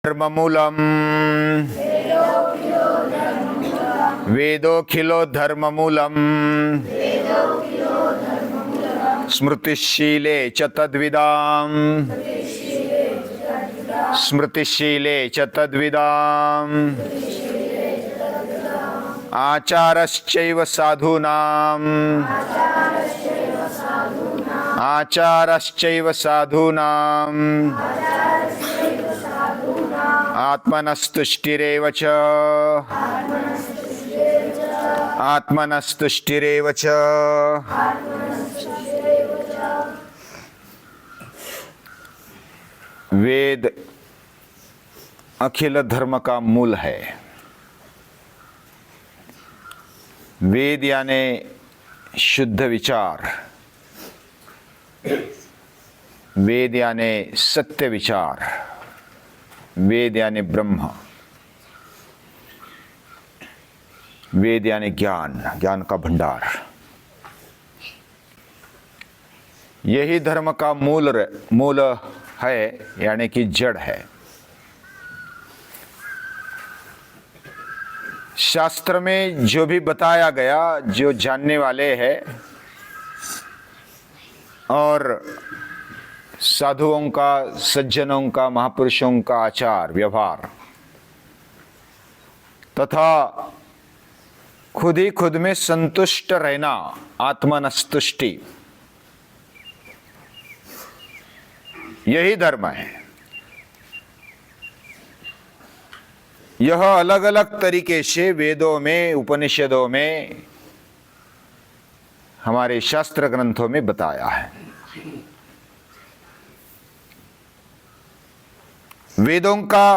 धर्ममूलम् वेदोऽखिलो धर्ममूलम् स्मृतिशीले च तद्विदाम् स्मृतिशीले च तद्विदाम् आचारश्चैव साधूनाम् आचारश्चैव साधूनाम् आत्मनस्तुष्टिरेव च आत्मनस्तुष्टिरेव च। वेद अखिल धर्म का मूल है। वेद यानी शुद्ध विचार, वेद यानी सत्य विचार, वेद यानी ब्रह्म, वेद यानी ज्ञान, ज्ञान का भंडार। यही धर्म का मूल है, यानी कि जड़ है। शास्त्र में जो भी बताया गया, जो जानने वाले हैं और साधुओं का, सज्जनों का, महापुरुषों का आचार व्यवहार तथा खुद ही खुद में संतुष्ट रहना, आत्मनस्तुष्टि, यही धर्म है। यह अलग अलग तरीके से वेदों में, उपनिषदों में, हमारे शास्त्र ग्रंथों में बताया है। वेदों का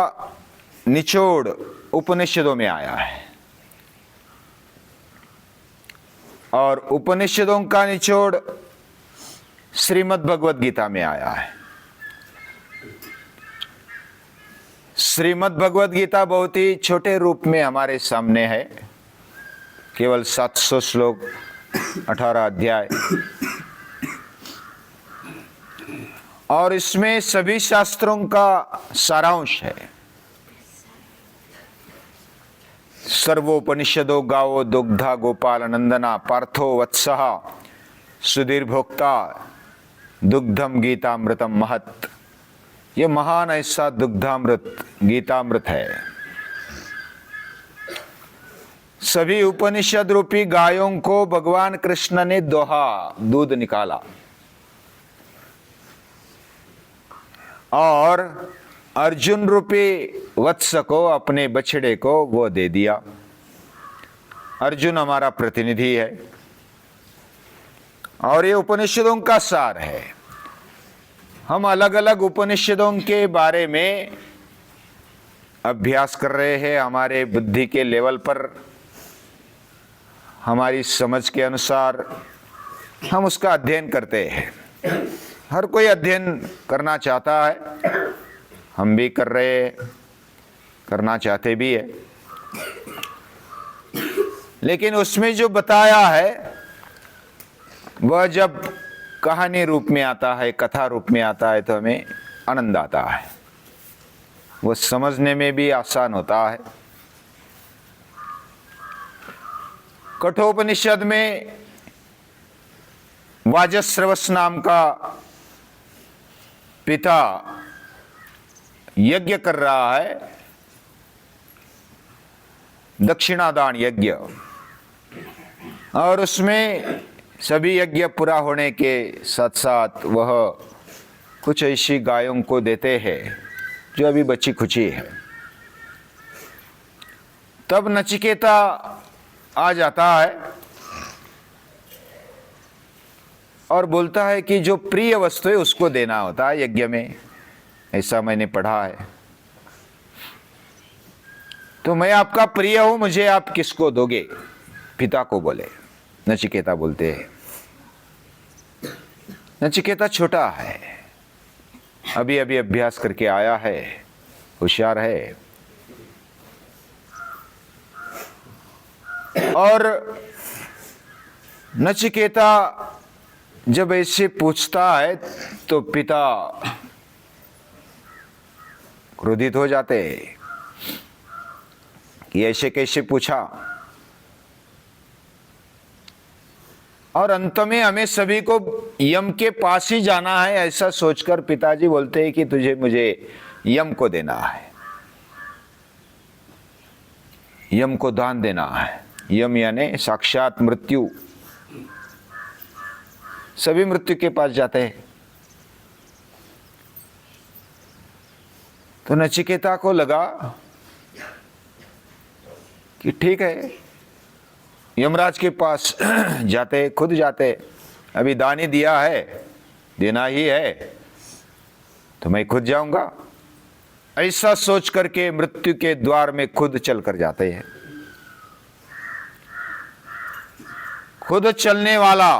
निचोड़ उपनिषदों में आया है और उपनिषदों का निचोड़ श्रीमद् भगवद गीता में आया है। श्रीमद् भगवद गीता बहुत ही छोटे रूप में हमारे सामने है, केवल 700 श्लोक, 18 अध्याय, और इसमें सभी शास्त्रों का सारांश है। सर्वोपनिषदो गावो दुग्धा गोपाल नंदना पार्थो वत्सः सुधीर भोक्ता दुग्धम गीतामृतम महत्। ये महान ऐसा दुग्धामृत, गीतामृत है। सभी उपनिषद रूपी गायों को भगवान कृष्ण ने दोहा, दूध निकाला और अर्जुन रूपी वत्स को, अपने बछड़े को वो दे दिया। अर्जुन हमारा प्रतिनिधि है और ये उपनिषदों का सार है। हम अलग अलग उपनिषदों के बारे में अभ्यास कर रहे हैं। हमारे बुद्धि के लेवल पर, हमारी समझ के अनुसार हम उसका अध्ययन करते हैं। हर कोई अध्ययन करना चाहता है, हम भी कर रहे हैं, करना चाहते भी है। लेकिन उसमें जो बताया है वह जब कहानी रूप में आता है, कथा रूप में आता है, तो हमें आनंद आता है। वो समझने में भी आसान होता है। कठोपनिषद में वाजस्रवस नाम का पिता यज्ञ कर रहा है, दक्षिणादान यज्ञ, और उसमें सभी यज्ञ पूरा होने के साथ साथ वह कुछ ऐसी गायों को देते हैं जो अभी बची खुची है। तब नचिकेता आ जाता है और बोलता है कि जो प्रिय वस्तु है उसको देना होता है यज्ञ में, ऐसा मैंने पढ़ा है। तो मैं आपका प्रिय हूं, मुझे आप किसको दोगे? पिता को बोले, नचिकेता बोलते हैं। नचिकेता छोटा है, अभी अभी अभ्यास करके आया है, होशियार है, और नचिकेता जब ऐसे पूछता है तो पिता क्रोधित हो जाते कि ऐसे कैसे पूछा। और अंत में हमें सभी को यम के पास ही जाना है, ऐसा सोचकर पिताजी बोलते हैं कि तुझे मुझे यम को देना है, यम को दान देना है। यम यानी साक्षात मृत्यु। सभी मृत्यु के पास जाते हैं। तो नचिकेता को लगा कि ठीक है, यमराज के पास जाते, खुद जाते, अभी दान ही दिया है, देना ही है, तो मैं खुद जाऊंगा। ऐसा सोच करके मृत्यु के द्वार में खुद चलकर जाते हैं। खुद चलने वाला,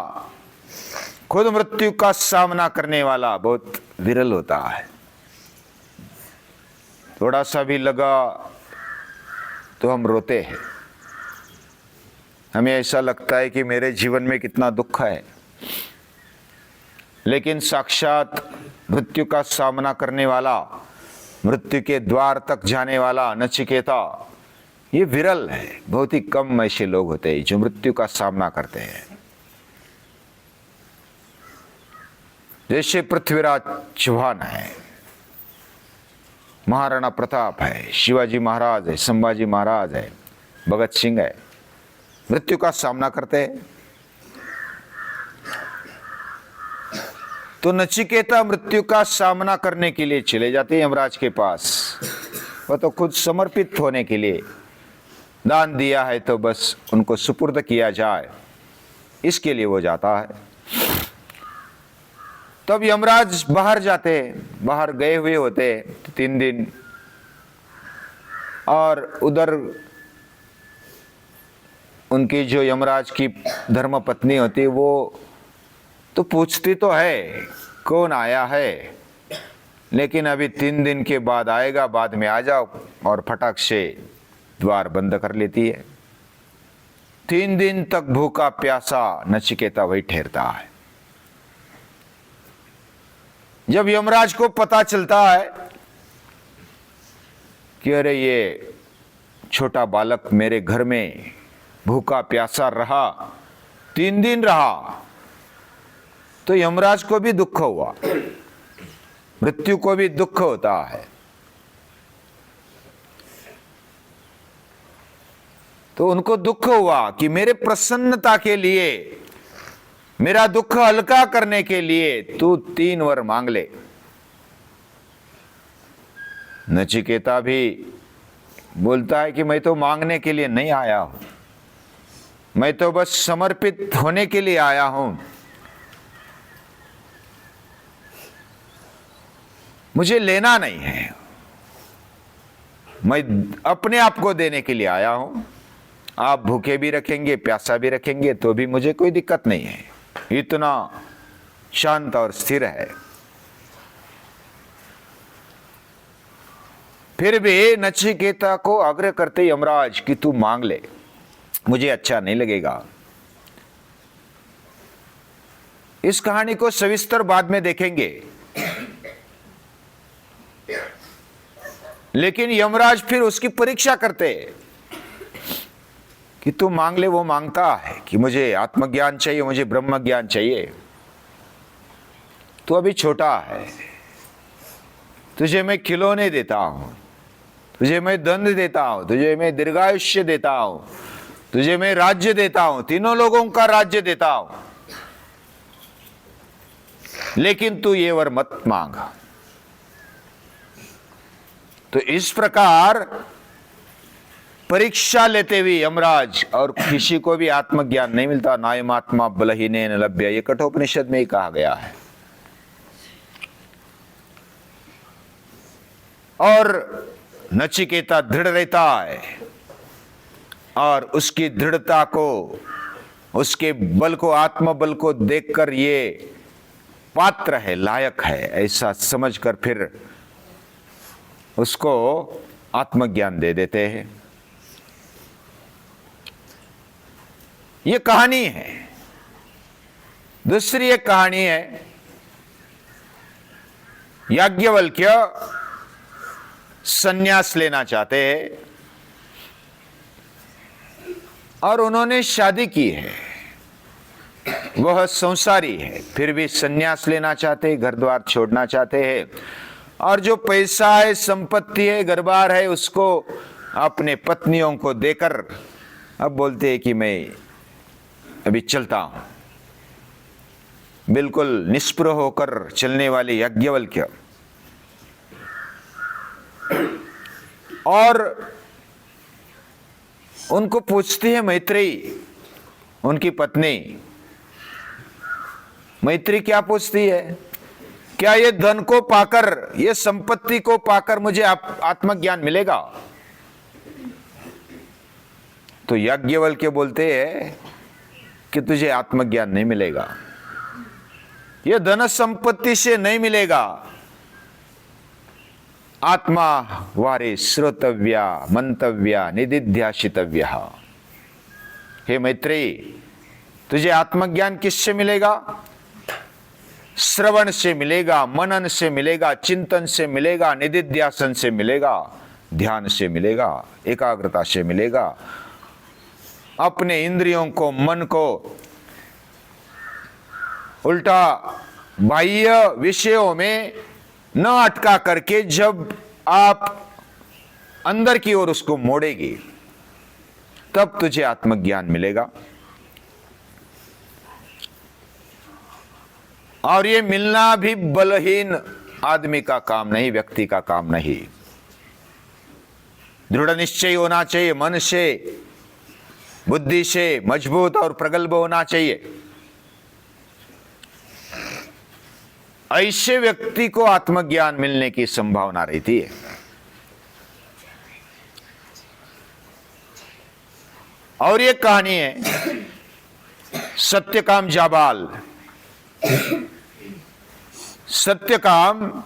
खुद मृत्यु का सामना करने वाला बहुत विरल होता है। थोड़ा सा भी लगा तो हम रोते हैं। हमें ऐसा लगता है कि मेरे जीवन में कितना दुख है, लेकिन साक्षात मृत्यु का सामना करने वाला, मृत्यु के द्वार तक जाने वाला नचिकेता, ये विरल है। बहुत ही कम ऐसे लोग होते हैं जो मृत्यु का सामना करते हैं। जैसे पृथ्वीराज चौहान है, महाराणा प्रताप है, शिवाजी महाराज है, संभाजी महाराज है, भगत सिंह है, मृत्यु का सामना करते हैं। तो नचिकेता मृत्यु का सामना करने के लिए चले जाते हैं यमराज के पास। वह तो खुद समर्पित होने के लिए, दान दिया है तो बस उनको सुपुर्द किया जाए, इसके लिए वो जाता है। तब यमराज बाहर जाते, बाहर गए हुए होते 3 दिन, और उधर उनकी जो यमराज की धर्म पत्नी होती, वो तो पूछती तो है कौन आया है, लेकिन अभी 3 दिन के बाद आएगा, बाद में आ जाओ, और फटाक से द्वार बंद कर लेती है। 3 दिन तक भूखा प्यासा नचिकेता वही ठहरता है। जब यमराज को पता चलता है कि अरे ये छोटा बालक मेरे घर में भूखा प्यासा रहा, 3 दिन रहा, तो यमराज को भी दुख हुआ, मृत्यु को भी दुख होता है। तो उनको दुख हुआ कि मेरे प्रसन्नता के लिए, मेरा दुख हल्का करने के लिए तू 3 वर मांग ले। नचिकेता भी बोलता है कि मैं तो मांगने के लिए नहीं आया हूं, मैं तो बस समर्पित होने के लिए आया हूं। मुझे लेना नहीं है, मैं अपने आप को देने के लिए आया हूं। आप भूखे भी रखेंगे, प्यासा भी रखेंगे तो भी मुझे कोई दिक्कत नहीं है, इतना शांत और स्थिर है। फिर भी नचिकेता को आग्रह करते यमराज कि तू मांग ले, मुझे अच्छा नहीं लगेगा। इस कहानी को सविस्तर बाद में देखेंगे, लेकिन यमराज फिर उसकी परीक्षा करते कि तू मांग ले। वो मांगता है कि मुझे आत्मज्ञान चाहिए, मुझे ब्रह्म ज्ञान चाहिए। तू अभी छोटा है, तुझे मैं खिलौने देता हूं, तुझे मैं दंड देता हूं, तुझे मैं दीर्घायुष्य देता हूं, तुझे मैं राज्य देता हूं, तीनों लोगों का राज्य देता हूं, लेकिन तू ये वर मत मांग। तो इस प्रकार परीक्षा लेते हुए यमराज, और किसी को भी आत्मज्ञान नहीं मिलता, नायमात्मा बलहीनेन लभ्य, ये कठोपनिषद में ही कहा गया है। और नचिकेता दृढ़ रहता है, और उसकी दृढ़ता को, उसके बल को, आत्मबल को देखकर ये पात्र है, लायक है, ऐसा समझकर फिर उसको आत्मज्ञान दे देते हैं। ये कहानी है। दूसरी एक कहानी है, याज्ञवल्क्य संन्यास लेना चाहते हैं और उन्होंने शादी की है, वह संसारी है, फिर भी संन्यास लेना चाहते हैं, घर द्वार छोड़ना चाहते हैं, और जो पैसा है, संपत्ति है, घर बार है, उसको अपने पत्नियों को देकर अब बोलते हैं कि मैं अभी चलता हूं। बिल्कुल निष्प्रह होकर चलने वाले याज्ञवल्क्य और उनको पूछती है मैत्रेयी, उनकी पत्नी मैत्री क्या पूछती है, क्या ये धन को पाकर, ये संपत्ति को पाकर मुझे आत्मज्ञान मिलेगा? तो याज्ञवल्क्य बोलते हैं कि तुझे आत्मज्ञान नहीं मिलेगा, ये धन संपत्ति से नहीं मिलेगा। आत्मा वारे श्रोतव्या मंतव्या निदिध्यासितव्या। हे मैत्रेयी, तुझे आत्मज्ञान किससे मिलेगा? श्रवण से मिलेगा, मनन से मिलेगा, चिंतन से मिलेगा, निदिध्यासन से मिलेगा, ध्यान से मिलेगा, एकाग्रता से मिलेगा। अपने इंद्रियों को, मन को उल्टा बाह्य विषयों में न अटका करके जब आप अंदर की ओर उसको मोड़ेगी, तब तुझे आत्मज्ञान मिलेगा। और ये मिलना भी बलहीन आदमी का काम नहीं, व्यक्ति का काम नहीं। दृढ़ निश्चय होना चाहिए, मन से, बुद्धि से मजबूत और प्रगल्भ होना चाहिए। ऐसे व्यक्ति को आत्मज्ञान मिलने की संभावना रहती है। और ये कहानी है सत्यकाम जाबाल। सत्यकाम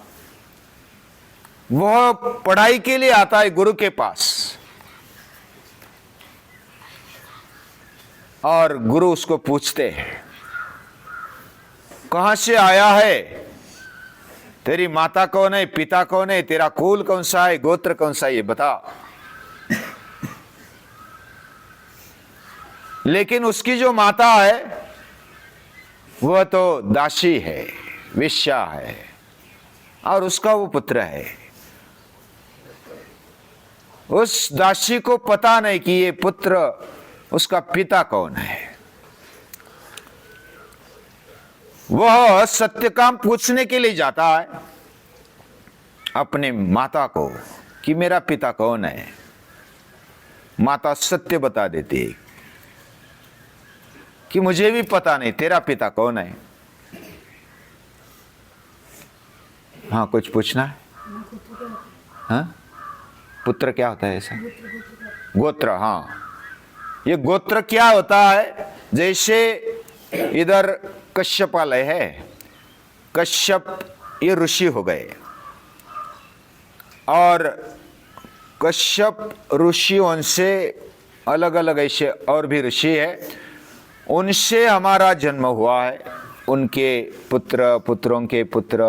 वह पढ़ाई के लिए आता है गुरु के पास, और गुरु उसको पूछते हैं, कहां से आया है, तेरी माता कौन है, पिता कौन है, तेरा कुल कौन सा है, गोत्र कौन सा है, ये बता। लेकिन उसकी जो माता है वह तो दासी है, वेश्या है, और उसका वो पुत्र है। उस दासी को पता नहीं कि ये पुत्र, उसका पिता कौन है। वह सत्यकाम पूछने के लिए जाता है अपने माता को कि मेरा पिता कौन है। माता सत्य बता देती है कि मुझे भी पता नहीं तेरा पिता कौन है। हाँ, कुछ पूछना है? हाँ, पुत्र क्या होता है ऐसा? गोत्र। हाँ, ये गोत्र क्या होता है? जैसे इधर कश्यपालय है, कश्यप ये ऋषि हो गए, और कश्यप ऋषियों से अलग अलग ऐसे और भी ऋषि है, उनसे हमारा जन्म हुआ है, उनके पुत्र, पुत्रों के पुत्र,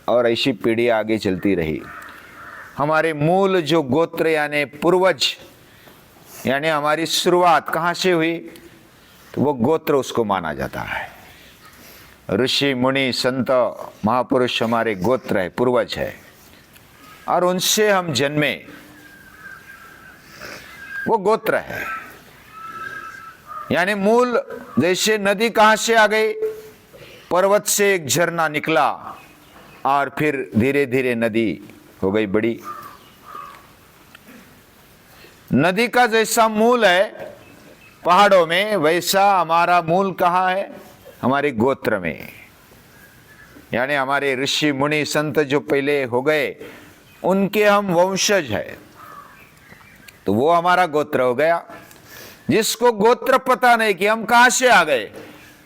और ऐसी पीढ़ी आगे चलती रही। हमारे मूल जो गोत्र यानी पूर्वज, यानी हमारी शुरुआत कहाँ से हुई, तो वो गोत्र उसको माना जाता है। ऋषि मुनि संत महापुरुष हमारे गोत्र है, पूर्वज है, और उनसे हम जन्मे, वो गोत्र है। यानी मूल, जैसे नदी कहां से आ गई, पर्वत से एक झरना निकला और फिर धीरे धीरे नदी हो गई बड़ी। नदी का जैसा मूल है पहाड़ों में, वैसा हमारा मूल कहाँ है? हमारे गोत्र में। यानी हमारे ऋषि मुनि संत जो पहले हो गए, उनके हम वंशज है, तो वो हमारा गोत्र हो गया। जिसको गोत्र पता नहीं कि हम कहां से आ गए,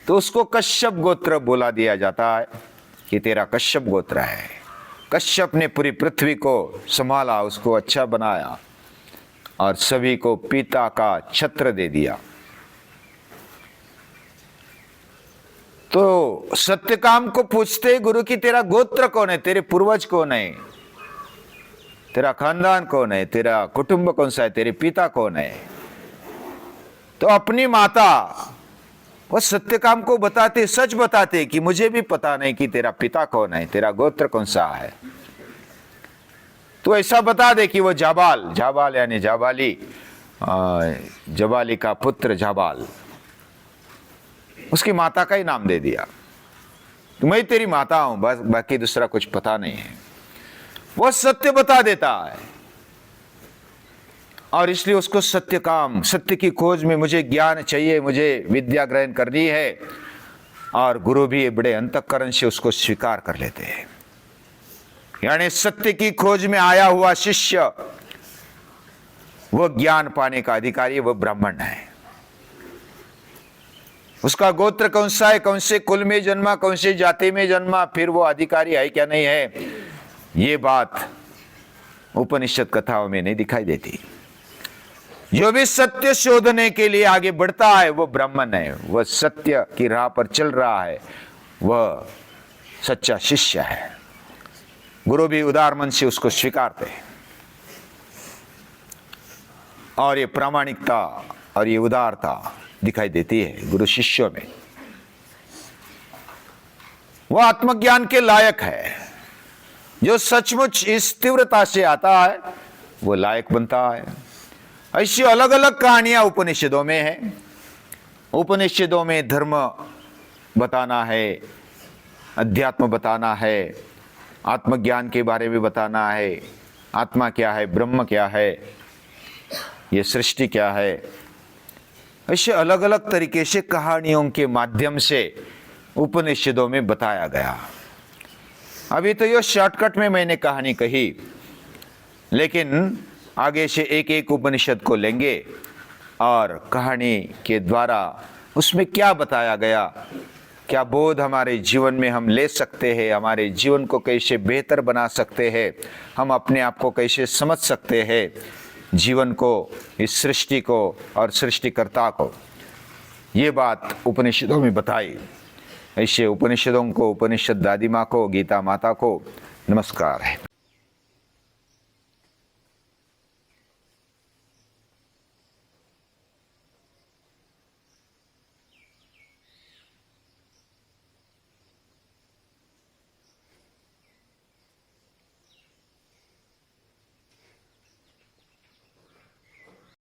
तो उसको कश्यप गोत्र बोला दिया जाता है कि तेरा कश्यप गोत्र है। कश्यप ने पूरी पृथ्वी को संभाला, उसको अच्छा बनाया और सभी को पिता का छत्र दे दिया। तो सत्यकाम को पूछते गुरु की तेरा गोत्र कौन है, तेरे पूर्वज कौन है, तेरा खानदान कौन है, तेरा कुटुंब कौन सा है, तेरे पिता कौन है। तो अपनी माता वो सत्यकाम को बताते, सच बताते कि मुझे भी पता नहीं कि तेरा पिता कौन है, तेरा गोत्र कौन सा है। तो ऐसा बता दे कि वो जाबाल, जाबाल यानी जाबाली, जबाली का पुत्र जाबाल, उसकी माता का ही नाम दे दिया। तो मैं तेरी माता हूं, बस, बाकी दूसरा कुछ पता नहीं है। वो सत्य बता देता है, और इसलिए उसको सत्य काम, सत्य की खोज में मुझे ज्ञान चाहिए, मुझे विद्या ग्रहण करनी है। और गुरु भी बड़े अंतःकरण से उसको स्वीकार कर लेते हैं। यानी सत्य की खोज में आया हुआ शिष्य वो ज्ञान पाने का अधिकारी, वो ब्राह्मण है। उसका गोत्र कौन सा है, कौन से कुल में जन्मा, कौन से जाति में जन्मा, फिर वो अधिकारी है क्या नहीं है, ये बात उपनिषद कथाओं में नहीं दिखाई देती। जो भी सत्य शोधने के लिए आगे बढ़ता है वो ब्राह्मण है, वह सत्य की राह पर चल रहा है, वह सच्चा शिष्य है। गुरु भी उदार मन से उसको स्वीकारते हैं। और ये प्रामाणिकता और ये उदारता दिखाई देती है गुरु शिष्यों में। वह आत्मज्ञान के लायक है। जो सचमुच इस तीव्रता से आता है वो लायक बनता है। ऐसी अलग अलग कहानियां उपनिषदों में हैं। उपनिषदों में धर्म बताना है, अध्यात्म बताना है, आत्मज्ञान के बारे में बताना है, आत्मा क्या है, ब्रह्म क्या है, ये सृष्टि क्या है। ऐसे अलग अलग तरीके से कहानियों के माध्यम से उपनिषदों में बताया गया। अभी तो ये शॉर्टकट में मैंने कहानी कही, लेकिन आगे से एक एक उपनिषद को लेंगे और कहानी के द्वारा उसमें क्या बताया गया, क्या बोध हमारे जीवन में हम ले सकते हैं, हमारे जीवन को कैसे बेहतर बना सकते हैं, हम अपने आप को कैसे समझ सकते हैं, जीवन को, इस सृष्टि को और सृष्टिकर्ता को, ये बात उपनिषदों में बताई। ऐसे उपनिषदों को, उपनिषद दादी माँ को, गीता माता को नमस्कार है।